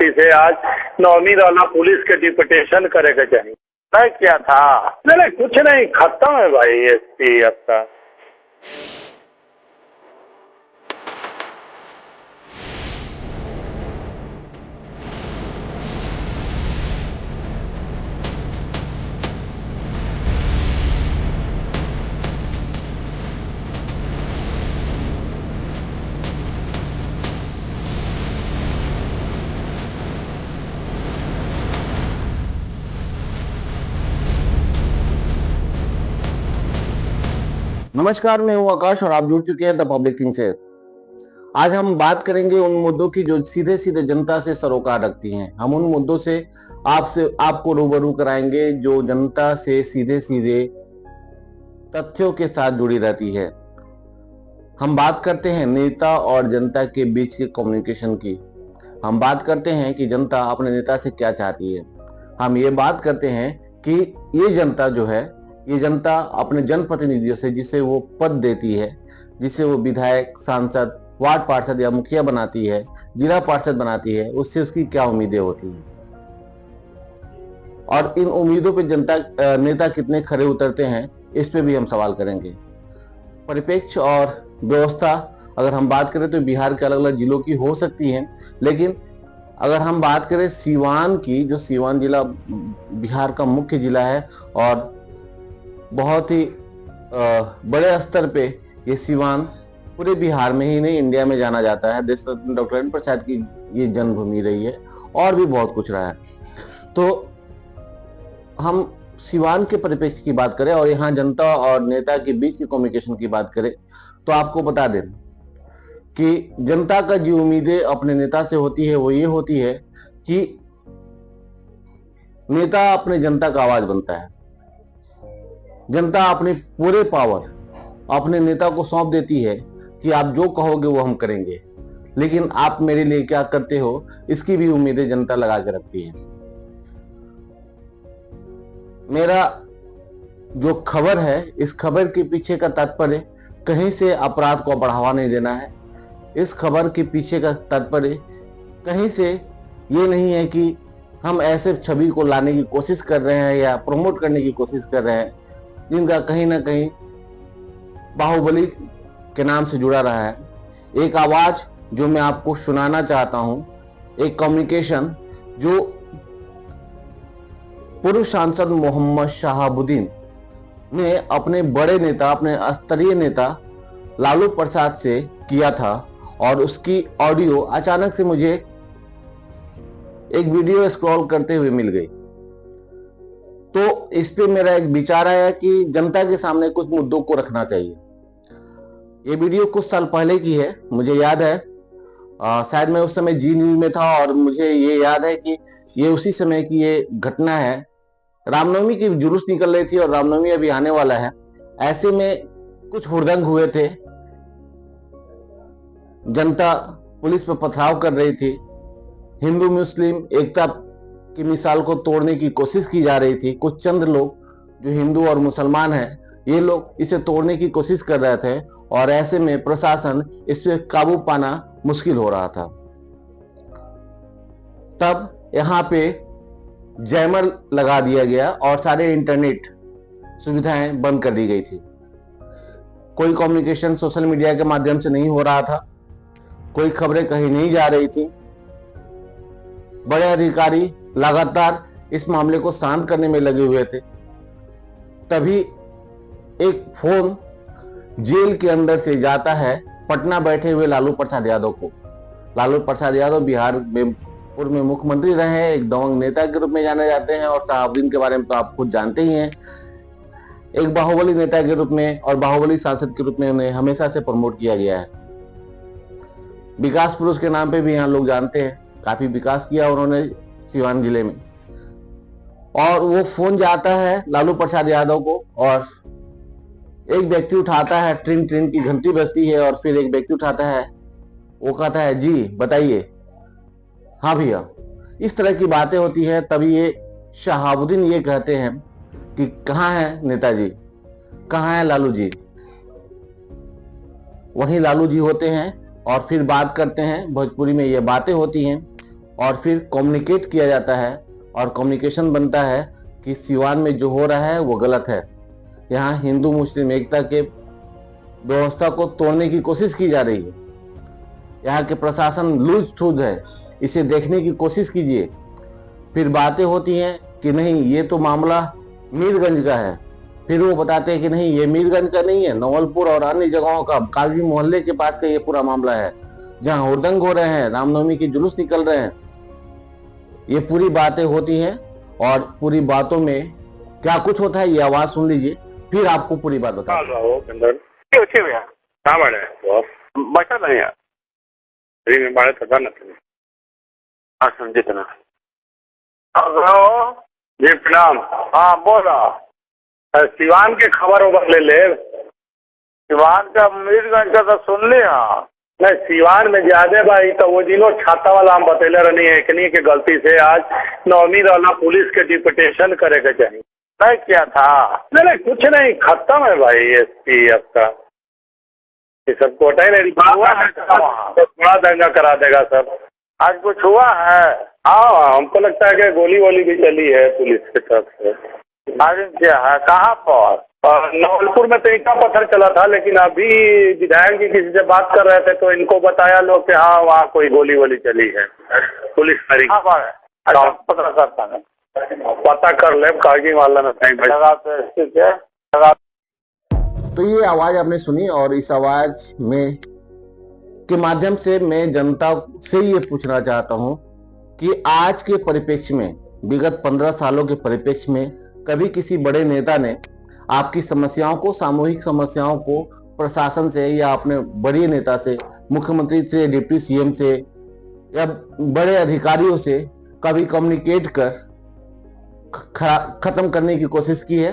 Party से आज नौमी वाला पुलिस के डिप्यूटेशन करेगा चाहिए। मैं क्या था, नहीं कुछ नहीं, खत्म है भाई एसपी अब तक। नमस्कार, मैं हूं आकाश और आप जुड़ चुके हैं द पब्लिक थिंग से। आज हम बात करेंगे उन मुद्दों की जो सीधे सीधे जनता से सरोकार रखती हैं। हम उन मुद्दों से आपको रूबरू कराएंगे जो जनता से सीधे सीधे तथ्यों के साथ जुड़ी रहती है। हम बात करते हैं नेता और जनता के बीच के कम्युनिकेशन की। हम बात करते हैं कि जनता अपने नेता से क्या चाहती है। हम ये बात करते हैं कि ये जनता जो है, ये जनता अपने जनप्रतिनिधियों से, जिसे वो पद देती है, जिसे वो विधायक, सांसद, वार्ड पार्षद या मुखिया बनाती है, जिला पार्षद बनाती है, उससे उसकी क्या उम्मीदें होती हैं और इन उम्मीदों पे नेता कितने खरे उतरते हैं, इस पे भी हम सवाल करेंगे। परिप्रेक्ष्य और व्यवस्था अगर हम बात करें तो बिहार के अलग अलग जिलों की हो सकती है, लेकिन अगर हम बात करें सीवान की, जो सीवान जिला बिहार का मुख्य जिला है और बहुत ही बड़े स्तर पे ये सीवान पूरे बिहार में ही नहीं, इंडिया में जाना जाता है। देश रत्न डॉक्टर राजेंद्र प्रसाद की ये जन्मभूमि रही है और भी बहुत कुछ रहा है। तो हम सीवान के परिप्रेक्ष्य की बात करें और यहाँ जनता और नेता के बीच की कम्युनिकेशन की बात करें तो आपको बता दें कि जनता का जो उम्मीदें अपने नेता से होती है वो ये होती है कि नेता अपने जनता का आवाज बनता है। जनता अपने पूरे पावर अपने नेता को सौंप देती है कि आप जो कहोगे वो हम करेंगे, लेकिन आप मेरे लिए क्या करते हो, इसकी भी उम्मीदें जनता लगा के रखती है। मेरा जो खबर है, इस खबर के पीछे का तात्पर्य कहीं से अपराध को बढ़ावा नहीं देना है। इस खबर के पीछे का तात्पर्य कहीं से ये नहीं है कि हम ऐसे छवि को लाने की कोशिश कर रहे हैं या प्रमोट करने की कोशिश कर रहे हैं जिनका कहीं ना कहीं बाहुबली के नाम से जुड़ा रहा है। एक आवाज जो मैं आपको सुनाना चाहता हूं, एक कम्युनिकेशन जो पूर्व सांसद मोहम्मद शहाबुद्दीन ने अपने बड़े नेता, अपने स्तरीय नेता लालू प्रसाद से किया था और उसकी ऑडियो अचानक से मुझे एक वीडियो स्क्रॉल करते हुए मिल गई। तो इस पे मेरा एक विचार आया कि जनता के सामने कुछ मुद्दों को रखना चाहिए। ये वीडियो कुछ साल पहले की है, मुझे याद है, शायद मैं उस समय जी न्यूज में था और मुझे ये याद है कि ये उसी समय की ये घटना है। रामनवमी की जुलूस निकल रही थी और रामनवमी अभी आने वाला है। ऐसे में कुछ हुड़दंग हुए थे, जनता पुलिस पर पथराव कर रही थी, हिंदू मुस्लिम एकता की मिसाल को तोड़ने की कोशिश की जा रही थी। कुछ चंद लोग जो हिंदू और मुसलमान हैं, ये लोग इसे तोड़ने की कोशिश कर रहे थे और ऐसे में प्रशासन इस पे काबू पाना मुश्किल हो रहा था। तब यहाँ पे जैमर लगा दिया गया और सारे इंटरनेट सुविधाएं बंद कर दी गई थी। कोई कम्युनिकेशन सोशल मीडिया के माध्यम से नहीं हो रहा था, कोई खबरें कहीं नहीं जा रही थी। बड़े अधिकारी लगातार इस मामले को शांत करने में लगे हुए थे। तभी एक फोन जेल के अंदर से जाता है पटना बैठे हुए लालू प्रसाद यादव को। लालू प्रसाद यादव बिहार में पूर्व में मुख्यमंत्री रहे हैं, एक दबंग नेता के रूप में जाने जाते हैं और शहाबुद्दीन के बारे में तो आप खुद जानते ही हैं। एक बाहुबली नेता के रूप में और बाहुबली सांसद के रूप में उन्हें हमेशा से प्रमोट किया गया है। विकास पुरुष के नाम पे भी यहाँ लोग जानते हैं, काफी विकास किया उन्होंने सीवान जिले में। और वो फोन जाता है लालू प्रसाद यादव को और एक व्यक्ति उठाता है, ट्रिन ट्रिन की घंटी बजती है और फिर एक व्यक्ति उठाता है, वो कहता है जी बताइए। हाँ भैया, इस तरह की बातें होती है। तभी ये शहाबुद्दीन ये कहते हैं कि कहाँ है नेताजी, कहाँ है लालू जी। वहीं लालू जी होते हैं और फिर बात करते हैं। भोजपुरी में ये बातें होती हैं और फिर कम्युनिकेट किया जाता है और कम्युनिकेशन बनता है कि सिवान में जो हो रहा है वो गलत है। यहाँ हिंदू मुस्लिम एकता के व्यवस्था को तोड़ने की कोशिश की जा रही है। यहाँ के प्रशासन लूज थूज है, इसे देखने की कोशिश कीजिए। फिर बातें होती हैं कि नहीं ये तो मामला मीरगंज का है, फिर वो बताते हैं कि नहीं ये मीरगंज का नहीं है, नवलपुर और अन्य जगहों का, काजी मोहल्ले के पास का ये पूरा मामला है जहां हुड़दंग हो रहे हैं, रामनवमी के जुलूस निकल रहे हैं। ये पूरी बातें होती हैं और पूरी बातों में क्या कुछ होता है ये आवाज सुन लीजिए, फिर आपको पूरी बात बता भैया कहाँ बड़े बचा नहीं यार में बड़े था ना हाँ समझे ना। हेलो जी प्रणाम। हाँ बोला सिवान के खबर ओबर ले ले। सिवान का मीरगंज का तो सुन लिया नहीं, सिवान में ज्यादा भाई तो वो दिनों छाता वाला हम बतैले रहनी है एकनी के गलती से आज नवमी वाला पुलिस के डिप्यूटेशन करे के चाहिए नहीं क्या था। नहीं कुछ नहीं खत्म है भाई एसपी आपका ये सब कोटा ही नहीं बड़ा दंगा करा देगा सब। आज कुछ हुआ है? हाँ हमको लगता है कि गोली वोली भी चली है पुलिस की तरफ से। मालूम क्या है कहाँ पर? नवलपुर में तो ईंटा पत्थर चला था, लेकिन अभी विधायक जी किसी से बात कर रहे थे तो इनको बताया लोग कि हाँ वहाँ कोई गोली वोली चली है पुलिस पता करता है पता कर ले कागजी वाला ना लगा। तो ये आवाज आपने सुनी और इस आवाज में के माध्यम से मैं जनता से ये पूछना चाहता हूं कि आज के परिप्रेक्ष्य में, विगत 15 सालों के परिप्रेक्ष्य में कभी किसी बड़े नेता ने आपकी समस्याओं को, सामूहिक समस्याओं को प्रशासन से या अपने बड़े नेता से, मुख्यमंत्री से, डिप्टी सीएम से या बड़े अधिकारियों से कभी कम्युनिकेट कर खत्म करने की कोशिश की है?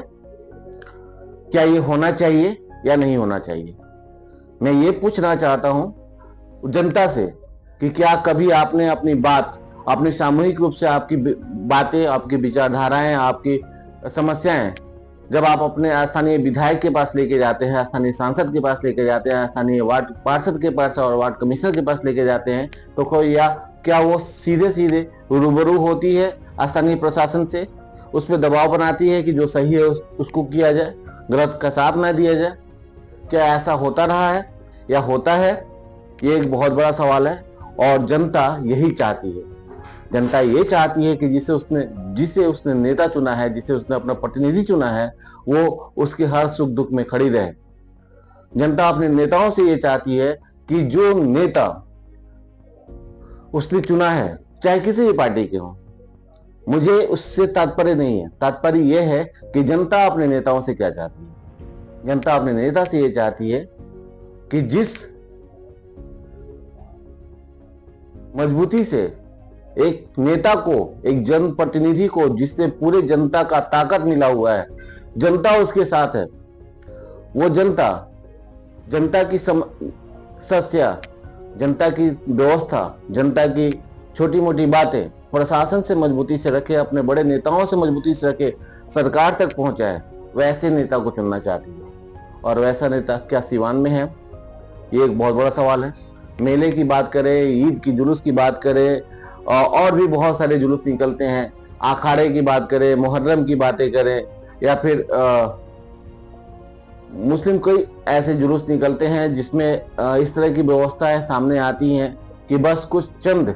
क्या ये होना चाहिए या नहीं होना चाहिए? मैं ये पूछना चाहता हूं जनता से कि क्या कभी आपने अपनी बात, अपनी सामूहिक रूप से आपकी बातें, आपकी विचारधाराएं, आपकी समस्याएं जब आप अपने स्थानीय विधायक के पास लेके जाते हैं, स्थानीय सांसद के पास लेके जाते हैं, स्थानीय वार्ड पार्षद के पास और वार्ड कमिश्नर के पास लेके जाते हैं, तो कोई या क्या वो सीधे सीधे रूबरू होती है स्थानीय प्रशासन से, उस पर दबाव बनाती है कि जो सही है उसको किया जाए, गलत का साथ ना दिया जाए? क्या ऐसा होता रहा है या होता है? ये एक बहुत बड़ा सवाल है और जनता यही चाहती है। जनता ये चाहती है कि जिसे उसने नेता चुना है, जिसे उसने अपना प्रतिनिधि चुना है, वो उसके हर सुख दुख में खड़ी रहे। जनता अपने नेताओं से ये चाहती है कि जो नेता उसने चुना है, चाहे किसी भी पार्टी के हो, मुझे उससे तात्पर्य नहीं है। तात्पर्य यह है कि जनता अपने नेताओं से क्या चाहती है। जनता अपने नेता से ये चाहती है कि जिस मजबूती से एक नेता को, एक जनप्रतिनिधि को, जिससे पूरे जनता का ताकत मिला हुआ है, जनता उसके साथ है, वो जनता की समस्या, जनता की व्यवस्था, जनता की छोटी मोटी बातें प्रशासन से मजबूती से रखे, अपने बड़े नेताओं से मजबूती से रखे, सरकार तक पहुंचाए, वैसे नेता को चुनना चाहती है। और वैसा नेता क्या सिवान में है? ये एक बहुत बड़ा सवाल है। मेले की बात करें, ईद की जुलूस की बात करें, और भी बहुत सारे जुलूस निकलते हैं, अखाड़े की बात करें, मुहर्रम की बातें करें, या फिर मुस्लिम कोई ऐसे जुलूस निकलते हैं जिसमें इस तरह की व्यवस्थाएं सामने आती हैं कि बस कुछ चंद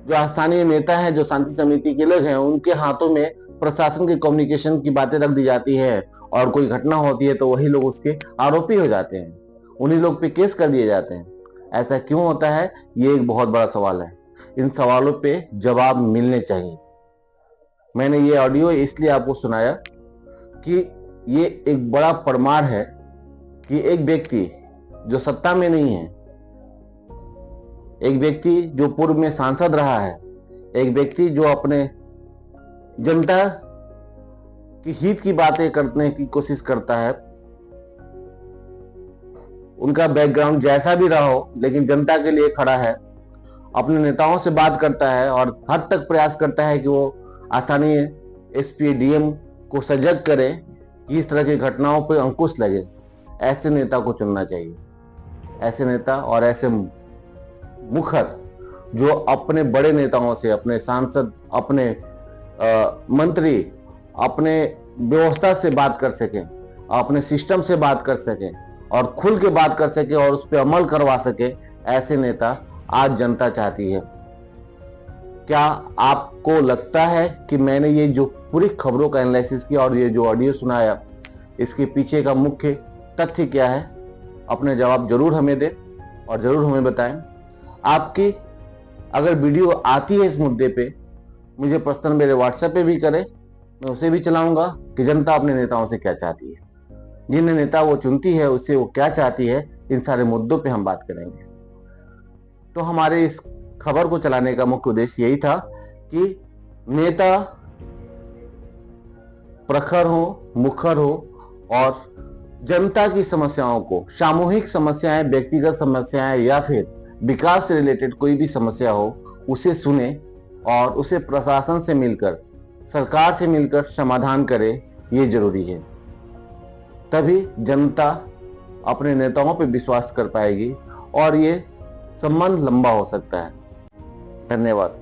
जो स्थानीय नेता हैं, जो शांति समिति के लोग हैं, उनके हाथों में प्रशासन के कम्युनिकेशन की बातें रख दी जाती है और कोई घटना होती है तो वही लोग उसके आरोपी हो जाते हैं, उन्हीं लोग पे केस कर दिए जाते हैं। ऐसा क्यों होता है? ये एक बहुत बड़ा सवाल है। इन सवालों पे जवाब मिलने चाहिए। मैंने ये ऑडियो इसलिए आपको सुनाया कि ये एक बड़ा प्रमाण है कि एक व्यक्ति जो सत्ता में नहीं है, एक व्यक्ति जो पूर्व में सांसद रहा है, एक व्यक्ति जो अपने जनता की हित की बातें करने की कोशिश करता है, उनका बैकग्राउंड जैसा भी रहा हो, लेकिन जनता के लिए खड़ा है, अपने नेताओं से बात करता है और हद तक प्रयास करता है कि वो स्थानीय एसपी डीएम को सजग करे कि इस तरह की घटनाओं पर अंकुश लगे। ऐसे नेता को चुनना चाहिए। ऐसे नेता और ऐसे मुखर जो अपने बड़े नेताओं से, अपने सांसद, अपने मंत्री, अपने व्यवस्था से बात कर सके, अपने सिस्टम से बात कर सके और खुल के बात कर सके और उस पर अमल करवा सके, ऐसे नेता आज जनता चाहती है। क्या आपको लगता है कि मैंने ये जो पूरी खबरों का एनालिसिस किया और ये जो ऑडियो सुनाया, इसके पीछे का मुख्य तथ्य क्या है? अपने जवाब जरूर हमें दें और जरूर हमें बताएं। आपकी अगर वीडियो आती है इस मुद्दे पे, मुझे पर्सनल मेरे व्हाट्सएप पे भी करें, मैं उसे भी चलाऊंगा कि जनता अपने नेताओं से क्या चाहती है, जिन नेता वो चुनती है उससे वो क्या चाहती है, इन सारे मुद्दों पे हम बात करेंगे। तो हमारे इस खबर को चलाने का मुख्य उद्देश्य यही था कि नेता प्रखर हो, मुखर हो और जनता की समस्याओं को, सामूहिक समस्याएं, व्यक्तिगत समस्याएं या फिर विकास से रिलेटेड कोई भी समस्या हो, उसे सुने और उसे प्रशासन से मिलकर, सरकार से मिलकर समाधान करे, ये जरूरी है। तभी जनता अपने नेताओं पर विश्वास कर पाएगी और ये संबंध लंबा हो सकता है। धन्यवाद।